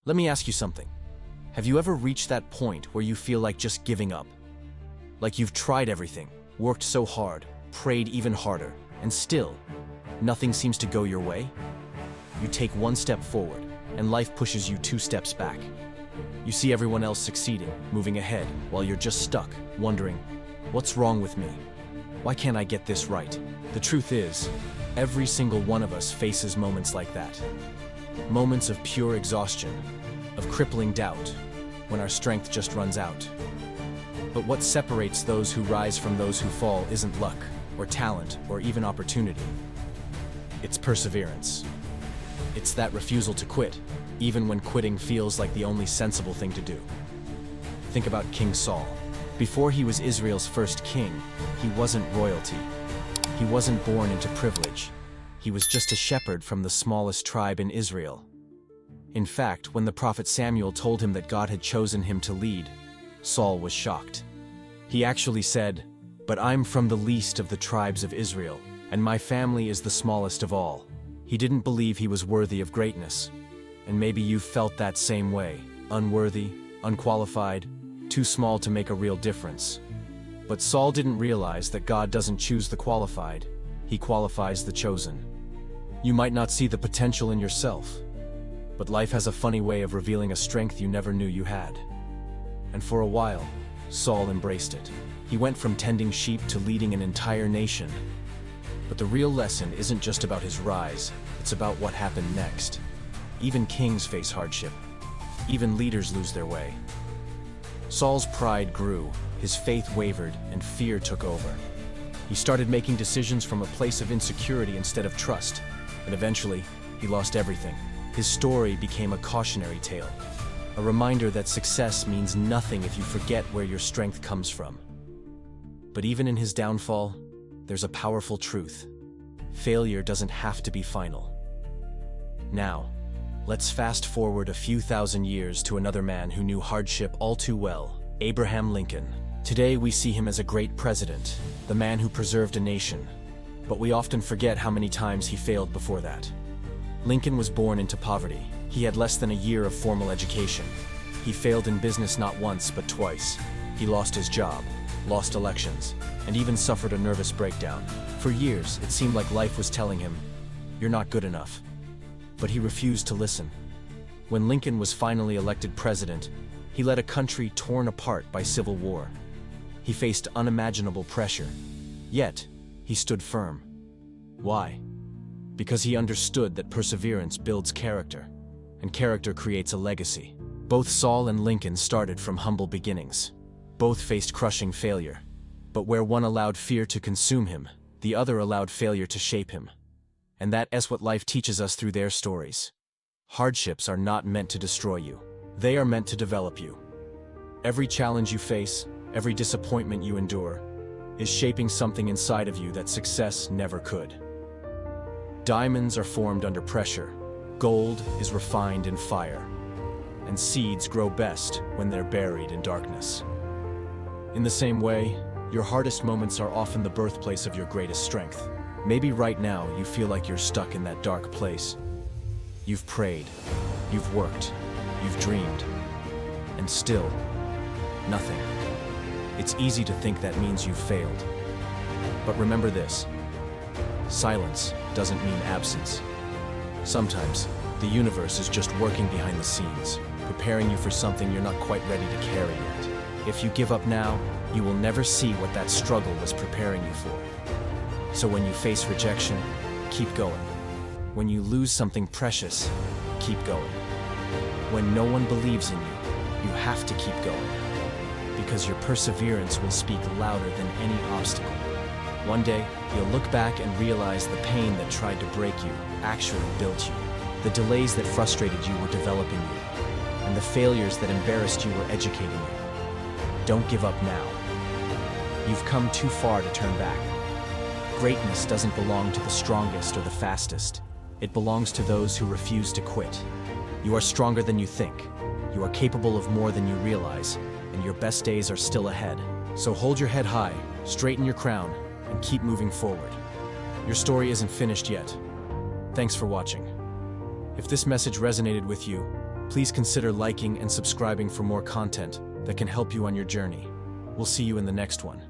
Let me ask you something. Have you ever reached that point where you feel like just giving up? Like you've tried everything, worked so hard, prayed even harder, and still, nothing seems to go your way? You take one step forward, and life pushes you 2 steps back. You see everyone else succeeding, moving ahead, while you're just stuck, wondering, what's wrong with me? Why can't I get this right? The truth is, every single one of us faces moments like that. Moments of pure exhaustion, of crippling doubt, when our strength just runs out. But what separates those who rise from those who fall isn't luck, or talent, or even opportunity. It's perseverance. It's that refusal to quit, even when quitting feels like the only sensible thing to do. Think about King Saul. Before he was Israel's first king, he wasn't royalty. He wasn't born into privilege. He was just a shepherd from the smallest tribe in Israel. In fact, when the prophet Samuel told him that God had chosen him to lead, Saul was shocked. He actually said, "But I'm from the least of the tribes of Israel, and my family is the smallest of all." He didn't believe he was worthy of greatness. And maybe you've felt that same way, unworthy, unqualified, too small to make a real difference. But Saul didn't realize that God doesn't choose the qualified, he qualifies the chosen. You might not see the potential in yourself, but life has a funny way of revealing a strength you never knew you had. And for a while, Saul embraced it. He went from tending sheep to leading an entire nation. But the real lesson isn't just about his rise, it's about what happened next. Even kings face hardship. Even leaders lose their way. Saul's pride grew, his faith wavered, and fear took over. He started making decisions from a place of insecurity instead of trust, and eventually, he lost everything. His story became a cautionary tale, a reminder that success means nothing if you forget where your strength comes from. But even in his downfall, there's a powerful truth. Failure doesn't have to be final. Now, let's fast forward a few thousand years to another man who knew hardship all too well, Abraham Lincoln. Today we see him as a great president, the man who preserved a nation. But we often forget how many times he failed before that. Lincoln was born into poverty. He had less than a year of formal education. He failed in business not once but twice. He lost his job, lost elections, and even suffered a nervous breakdown. For years, it seemed like life was telling him, "You're not good enough." But he refused to listen. When Lincoln was finally elected president, he led a country torn apart by civil war. He faced unimaginable pressure, yet he stood firm. Why? Because he understood that perseverance builds character, and character creates a legacy. Both Saul and Lincoln started from humble beginnings. Both faced crushing failure, but where one allowed fear to consume him, the other allowed failure to shape him. And that is what life teaches us through their stories. Hardships are not meant to destroy you. They are meant to develop you. Every challenge you face, every disappointment you endure, is shaping something inside of you that success never could. Diamonds are formed under pressure. Gold is refined in fire. And seeds grow best when they're buried in darkness. In the same way, your hardest moments are often the birthplace of your greatest strength. Maybe right now you feel like you're stuck in that dark place. You've prayed, you've worked, you've dreamed, and still, nothing. It's easy to think that means you've failed. But remember this, silence doesn't mean absence. Sometimes, the universe is just working behind the scenes, preparing you for something you're not quite ready to carry yet. If you give up now, you will never see what that struggle was preparing you for. So when you face rejection, keep going. When you lose something precious, keep going. When no one believes in you, you have to keep going. Because your perseverance will speak louder than any obstacle. One day, you'll look back and realize the pain that tried to break you actually built you. The delays that frustrated you were developing you. And the failures that embarrassed you were educating you. Don't give up now. You've come too far to turn back. Greatness doesn't belong to the strongest or the fastest. It belongs to those who refuse to quit. You are stronger than you think. You are capable of more than you realize, and your best days are still ahead. So hold your head high, straighten your crown, and keep moving forward. Your story isn't finished yet. Thanks for watching. If this message resonated with you, Please consider liking and subscribing for more content that can help you on your journey. We'll see you in the next one.